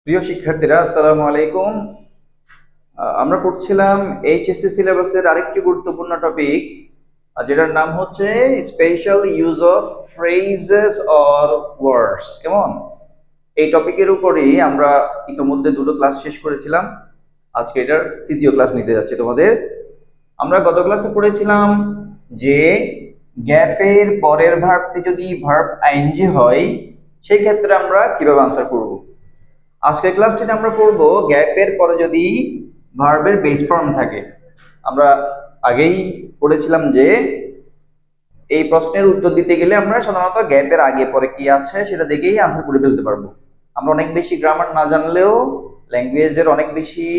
প্রিয় শিক্ষার্থীরা, আসসালামু আলাইকুম। আমরা পড়ছিলাম এইচএসসি সিলেবাসের আরেকটি গুরুত্বপূর্ণ টপিক, যেটার নাম হচ্ছে special use of phrases or words. কেমন? এই টপিকের উপরই আমরা ইতিমধ্যে দুটো ক্লাস শেষ করেছিলাম। আজকে এটার তৃতীয় ক্লাস নিতে যাচ্ছি তোমাদের। আমরা গত ক্লাসে পড়েছিলাম যে গ্যাপের পরের ভার্বটি যদি ভার্ব আইএনজি হয়, সেই ক্ষেত্রে আমরা কিভাবে আনসার করব। আজকের ক্লাসটিতে আমরা পড়ব গ্যাপের পরে যদি ভার্বের বেস ফর্ম থাকে। আমরা আগেই পড়েছিলাম যে এই প্রশ্নের উত্তর দিতে গেলে আমরা সাধারণত গ্যাপের আগে পরে কি আছে সেটা দেখেই আনসার করে ফেলতে পারবো। আমরা অনেক বেশি গ্রামার না জানলেও, ল্যাঙ্গুয়েজের অনেক বেশি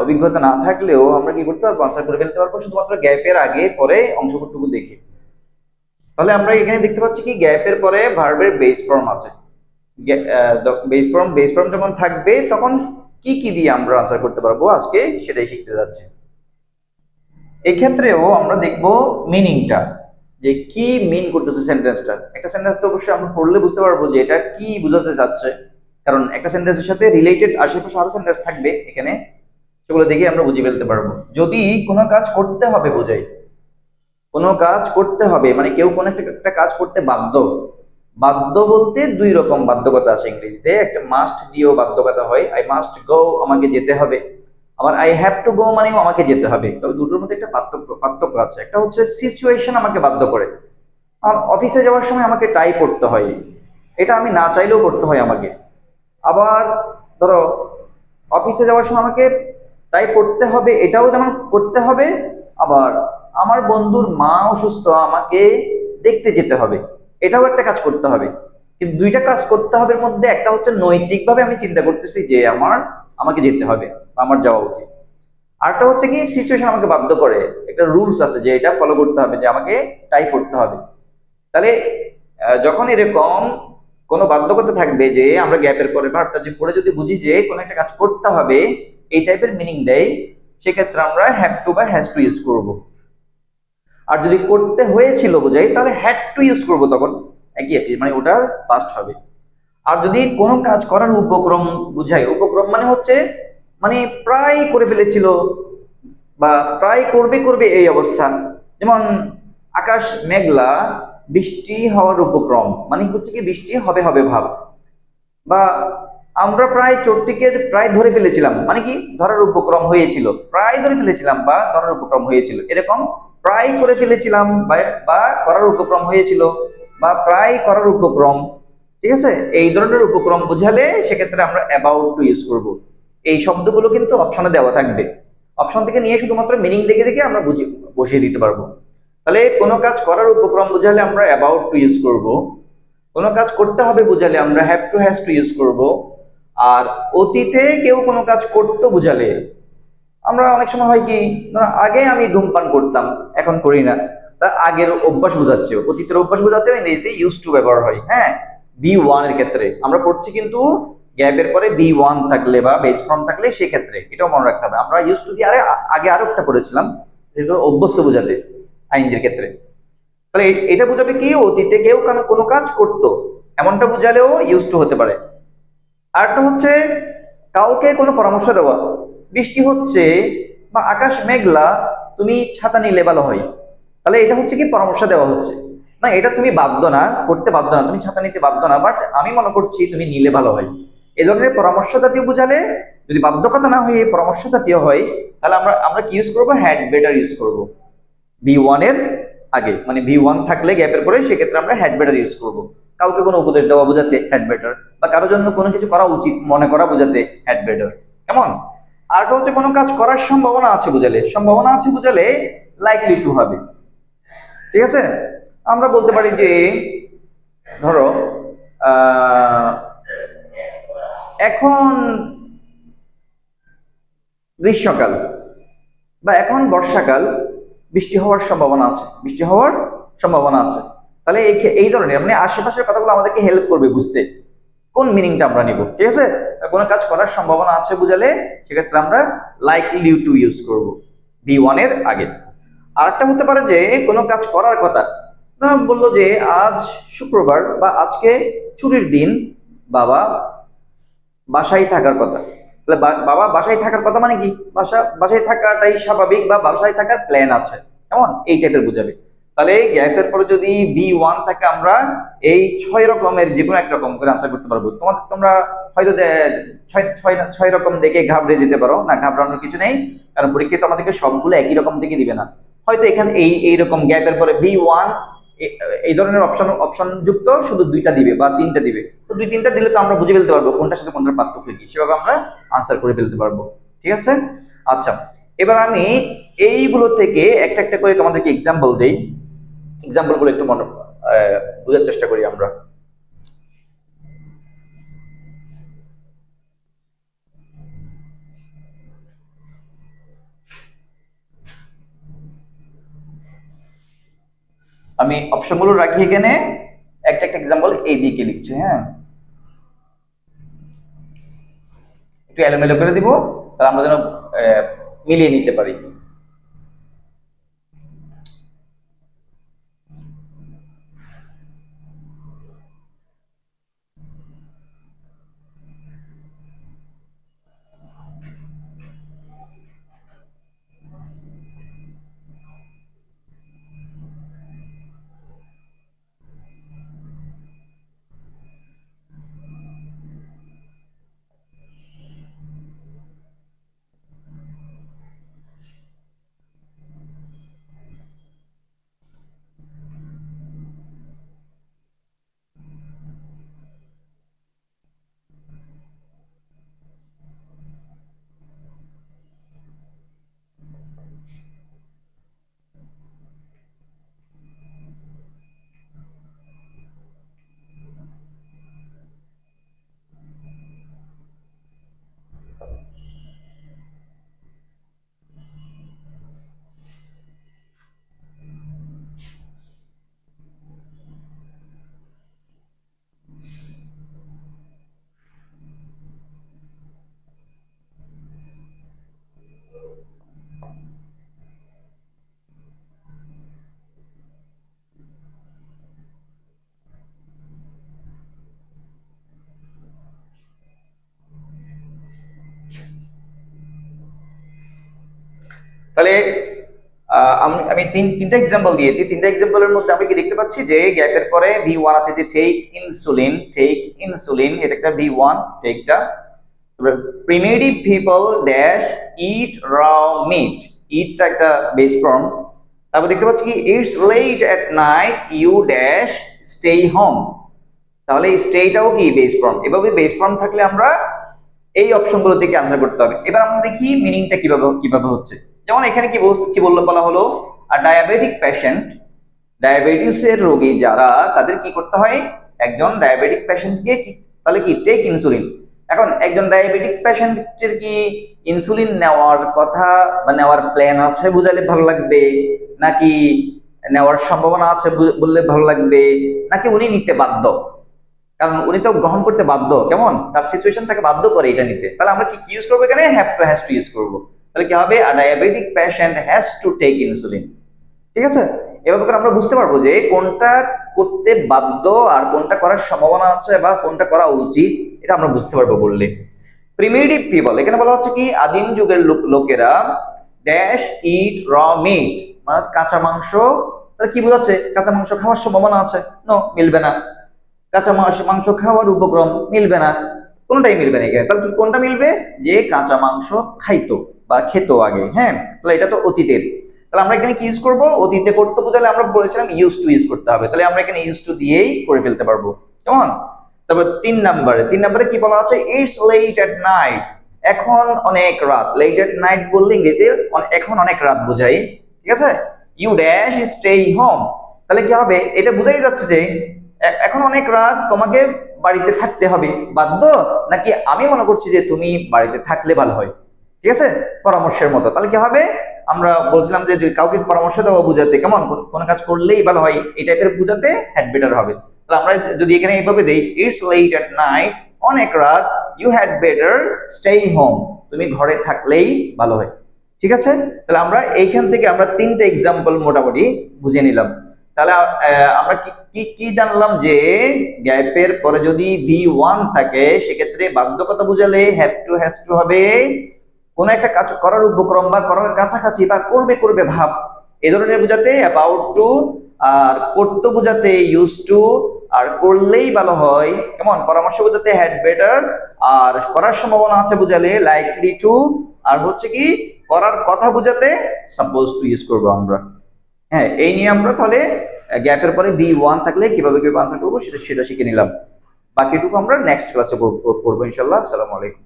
অভিজ্ঞতা না থাকলেও আমরা কি করতে পারবো, আনসার করে ফেলতে পারবো শুধুমাত্র গ্যাপের আগে পরে অংশটুকু দেখে। তাহলে আমরা এখানে দেখতে পাচ্ছি কি গ্যাপের পরে ভার্বের বেস ফর্ম আছে। বেস ফর্ম যখন থাকবে তখন কি কি দিয়ে আমরা আনসার করতে পারবো, আজকে সেটাই শিখতে যাচ্ছি। এক্ষেত্রেও আমরা দেখব মিনিংটা, যে কি মিন করতেছে সেন্টেন্সটা। একটা সেন্টেন্স তো অবশ্যই আমরা পড়লে বুঝতে পারবো যে এটা কি বোঝাতে চাচ্ছে, কারণ একটা সেন্টেন্সের সাথে রিলেটেড আশেপাশে আরো সেন্টেন্স থাকবে এখানে, সেগুলো দেখে আমরা বুঝে ফেলতে পারবো। যদি কোনো কাজ করতে হবে বোঝাই, কোনো কাজ করতে হবে মানে কেউ কোনো একটা কাজ করতে বাধ্য। বাধ্য বলতে দুই রকম বাধ্যকতা আছে ইংরেজিতে। একটা মাস্ট দিয়েও বাধ্যকতা হয়, আই মাস্ট গো, আমাকে যেতে হবে। আবার আই হ্যাভ টু গো মানেও আমাকে যেতে হবে। তবে দুটোর মধ্যে একটা পার্থক্য আছে। একটা হচ্ছে সিচুয়েশন আমাকে বাধ্য করে, অফিসে যাওয়ার সময় আমাকে টাই পড়তে হয়, এটা আমি না চাইলেও করতে হয় আমাকে। আবার ধরো অফিসে যাওয়ার সময় আমাকে টাই পড়তে হবে, এটাও যেমন করতে হবে। আবার আমার বন্ধুর মা অসুস্থ, আমাকে দেখতে যেতে হবে, এটাও একটা কাজ করতে হবে। কিন্তু দুইটা কাজ করতে হবে মধ্যে একটা হচ্ছে নৈতিকভাবে আমি চিন্তা করতেছি যে আমাকে যেতে হবে বা আমার যাওয়া উচিত। আরটা হচ্ছে কি সিচুয়েশন আমাকে বাধ্য করে, একটা রুলস আছে যে এটা ফলো করতে হবে, যে আমাকে টাই করতে হবে। তাহলে যখন এরকম কোনো বাধ্যকতা থাকবে যে আমরা গ্যাপের পরে ভার্বটা যে পড়ে যদি বুঝি যে কোনো একটা কাজ করতে হবে, এই টাইপের মিনিং দেয়, সেক্ষেত্রে আমরা হ্যাভ টু বা হ্যাজ টু ইউজ করব। আর যদি করতে হয়েছিল বোঝাই তাহলে হ্যাড টু ইউজ করব, তখন একই একই মানে ওটার পাস্ট হবে। আর যদি কোনো কাজ করার উপক্রম বুঝাই, উপক্রম মানে হচ্ছে মানে প্রায় করে ফেলেছিল বা প্রায় করবে করবে এই অবস্থা। যেমন আকাশ মেঘলা, বৃষ্টি হওয়ার উপক্রম মানে হচ্ছে কি বৃষ্টি হবে হবে ভাব। বা আমরা প্রায় চোরটিকে প্রায় ধরে ফেলেছিলাম মানে কি ধরার উপক্রম হয়েছিল, প্রায় ধরে ফেলেছিলাম বা ধরার উপক্রম হয়েছিল। এরকম প্রায় করে ফেলেছিলাম বা করার উপক্রম হয়েছিল বা প্রায় করার উপক্রম, ঠিক আছে? এই ধরনের উপক্রম বোঝালে সেক্ষেত্রে আমরা অ্যাবাউট টু ইউজ করব। এই শব্দগুলো কিন্তু অপশনে দেওয়া থাকবে, অপশন থেকে নিয়ে শুধুমাত্র মিনিং দেখে দেখে আমরা বসিয়ে দিতে পারবো। তাহলে কোনো কাজ করার উপক্রম বোঝালে আমরা অ্যাবাউট টু ইউজ করব। কোনো কাজ করতে হবে বোঝালে আমরা have to has to use করব। আর অতীতে কেউ কোনো কাজ করতে বোঝালে আমরা অনেক সময় হয় কি, আগে আমি ধূমপান করতাম এখন করি না, তা আগের অভ্যাস বোঝাচ্ছে, অতীতের অভ্যাস বোঝাতেও ইংরেজিতে ইউজ টু ব্যবহার হয়। হ্যাঁ, বি ওয়ান এর ক্ষেত্রে আমরা পড়ছি কিন্তু গ্যাপের পরে বি ওয়ান থাকলে বা বেস ফর্ম থাকলে সেক্ষেত্রে এটাও মনে রাখতে হবে। আমরা ইউজ টু দিয়ে আগে আরো একটা পড়েছিলাম, যেগুলো অভ্যস্ত বোঝাতে আইনজির ক্ষেত্রে। তাহলে এটা বোঝাবে কি অতীতে কেউ কোনো কাজ করতো, এমনটা বোঝালেও ইউজ টু হতে পারে। আরেকটা হচ্ছে কাউকে কোনো পরামর্শ দেওয়া, বৃষ্টি হচ্ছে বা আকাশ মেঘলা, তুমি ছাতা নিলে ভালো হয়। তাহলে এটা হচ্ছে কি পরামর্শ দেওয়া হচ্ছে, না এটা তুমি বাধ্য না, করতে বাধ্য না, তুমি ছাতা নিতে বাধ্য না, বাট আমি মনে করছি তুমি নিলে ভালো হয়। এই ধরনের পরামর্শ জাতীয় বুঝালে, যদি বাধ্যকতা না হয়ে পরামর্শ জাতীয় হয়, তাহলে আমরা আমরা কি ইউজ করবো, হ্যাড বেটার ইউজ করব। বি ওয়ান এর আগে মানে বি ওয়ান থাকলে গ্যাপের পরে সেক্ষেত্রে আমরা হ্যাড বেটার ইউজ করব। কাউকে কোনো উপদেশ দেওয়া বোঝাতে হ্যাড বেটার, বা কারোর জন্য কোনো কিছু করা উচিত মনে করা বোঝাতে হ্যাড বেটার। কেমন? আরটা হচ্ছে কোনো কাজ করার সম্ভাবনা আছে বোঝালে, সম্ভাবনা আছে বোঝালে লাইকলি টু হবে। ঠিক আছে? আমরা বলতে পারি যে ধরো এখন গ্রীষ্মকাল বা এখন বর্ষাকাল, বৃষ্টি হওয়ার সম্ভাবনা আছে, বৃষ্টি হওয়ার সম্ভাবনা আছে। তাহলে এই ধরনের মানে আশেপাশের কথাগুলো আমাদেরকে হেল্প করবে বুঝতে কোন মিনিংটা আমরা নিব। ঠিক আছে? কোনো কাজ করার সম্ভাবনা আছে বুঝালে সেক্ষেত্রে আমরা লাইকলি টু ইউজ করব বি ওয়ান এর আগে। আরেকটা হতে পারে যে কোনো কাজ করার কথা, বললো যে আজ শুক্রবার বা আজকে ছুটির দিন, বাবা বাসায় থাকার কথা। তাহলে বাবা বাসায় থাকার কথা মানে কি, বাসায় থাকাটাই স্বাভাবিক বা বাসায় থাকার প্ল্যান আছে, কেমন এই টাইপের বুঝাবে। তাহলে গ্যাপের পরে যদি V1 থাকে আমরা এই 6 রকমের যে কোনো একটা রকম করে আনসার করতে পারবো। তোমরা হয়তো 6 রকম দেখে ঘাবড়ে যেতে পারো, না ঘাবড়ানোর কিছু নেই, কারণ পরীক্ষায় তো আমাদেরকে সবগুলো একই রকম দেখে দিবে না। হয়তো এখানে এইরকম গ্যাপের পরে V1 এই ধরনের অপশন যুক্ত শুধু 2টা দিবে বা 3টা দিবে, তো 2-3টা দিলে তো আমরা বুঝে ফেলতে পারবো কোনটার সাথে কোনটার পার্থক্য কি, সেভাবে আমরা আনসার করে ফেলতে পারবো। ঠিক আছে, আচ্ছা এবার আমি এইগুলো থেকে একটা একটা করে তোমাদেরকে এক্সাম্পল দেই, এক্সাম্পল গুলো একটু মনে বোঝার চেষ্টা করি আমরা। আমি অপশনগুলো রাখি এখানে, একটা একটা এক্সাম্পল এই দিকে লিখছি। হ্যাঁ, একটু এলোমেলো করে দিব, তাহলে আমরা যেন মিলিয়ে নিতে পারি। তাহলে আমি তিনটা এক্সাম্পল দিয়েছি, তিনটা এক্সাম্পলের মধ্যে আমি কি দেখতে পাচ্ছি যে গ্যাপের পরে V1 আছে যে টেক ইনসুলিন, এটা একটা V1 টেকটা। Primitive people dash eat raw meat, ইটটা একটা বেস ফর্ম। তারপর দেখতে পাচ্ছি কি it's late at night you dash stay home, তাহলে স্টেটাও কি বেস ফর্ম। এভাবে বেস ফর্ম থাকলে আমরা এই অপশনগুলো থেকে আনসার করতে হবে। এবার আমরা দেখি মিনিংটা কিভাবে হচ্ছে। যেমন এখানে কি বলা হলো, আর ডায়াবেটিক পেশেন্ট, ডায়াবেটিসের রোগী যারা, তাদের কি করতে হয়, একজন ডায়াবেটিক পেশেন্টকে তাহলে কি টেক ইনসুলিন। এখন একজন ডায়াবেটিক পেশেন্টের কি ইনসুলিন নেওয়ার কথা বা নেওয়ার প্ল্যান আছে বুঝালে ভালো লাগবে, নাকি নেওয়ার সম্ভাবনা আছে বললে ভালো লাগবে, নাকি উনি নিতে বাধ্য, কারণ উনি তো গ্রহণ করতে বাধ্য, কেমন তার সিচুয়েশন তাকে বাধ্য করে এটা নিতে। তাহলে আমরা কি ইউজ করবো এখানে, হ্যাজ টু ইউজ করবো। তাহলে কি হবে, a diabetic patient has to take insulin. ঠিক আছে, এভাবে করে আমরা বুঝতে পারবো যে কোনটা করতে বাধ্য আর কোনটা করার সম্ভাবনা আছে বা কোনটা করা উচিত, এটা আমরা বুঝতে পারবো বললে। প্রিমিটিভ পিপল, এখানে বলা হচ্ছে কি আদিম যুগের লোকেরা ড্যাশ ইট র মিট, মানে কাঁচা মাংস। তাহলে কি বোঝাচ্ছে, কাঁচা মাংস খাওয়ার সম্ভাবনা আছে, নো মিলবে না। কাঁচা মাংস খাওয়ার উপক্রম মিলবে না, কোনটাই মিলবে না এখানে। তাহলে কি কোনটা মিলবে, যে কাঁচা মাংস খাইতো বা খেতো আগে। হ্যাঁ, তাহলে এটা তো অতীতের। তাহলে আমরা এখানে কি ইউজ করবো, অতীতে করতে বোঝালে আমরা বলেছিলাম ইউজ টু ইউজ করতে হবে, তাহলে আমরা এখানে ইউজ টু দিয়েই করে ফেলতে পারবো, কেমন। তারপর 3 নম্বরে কি বলা আছে, ইটস লেট এট নাইট, এখন অনেক রাত। লেট এট নাইট বললে ইংরেজিতে এখন অনেক রাত বোঝাই, ঠিক আছে। ইউ ড্যাশ স্টে হোম, তাহলে কি হবে, এটা বোঝাই যাচ্ছে যে এখন অনেক রাত, তোমাকে বাড়িতে থাকতে হবে বাধ্য, নাকি আমি মনে করছি যে তুমি বাড়িতে থাকলে ভালো হয়। ঠিক আছে, পরামর্শের মতো। তাহলে কি হবে, আমরা বলছিলাম যে কাউকে পরামর্শ দেওয়া বুঝাতে, কেমন কোন কাজ করলেই ভালো হয় এই টাইপের বুঝাতে হ্যাড বেটার হবে। তাহলে আমরা যদি এখানে এইভাবে দেই, ইটস লেট এট নাইট, অনেক রাত, you had better stay home, তুমি ঘরে থাকলেই ভালো হয়। ঠিক আছে, তাহলে আমরা এইখান থেকে আমরা 3টে এক্সাম্পল মোটামুটি বুঝে নিলাম। তাহলে আমরা কি কি কি জানলাম যে গ্যাপের পরে যদি V1 থাকে সেক্ষেত্রে বাধ্যকতা বুঝালে হ্যাজ টু হবে কোন একটা কাজ করার উপক্রম বা করার কাছাকাছি বা করবে করবে ভাব, এই ধরনের বোঝাতে অ্যাবাউট টু, আর করতে বোঝাতে ইউজ টু, আর করলেই ভালো হয় কেমন পরামর্শ বোঝাতে হ্যাড বেটার, আর করার সম্ভাবনা আছে বোঝালে লাইকলি টু, আর হচ্ছে কি করার কথা বোঝাতে সাপোজ টু ইউজ করবো আমরা। হ্যাঁ, এই নিয়ে আমরা তাহলে গ্যাপের পরে V1 থাকলে কিভাবে কিভাবে আনসার করবো সেটা সেটা শিখে নিলাম। বাকিটুকু আমরা নেক্সট ক্লাসে পড়বো ইনশাল্লাহ। আসসালামু আলাইকুম।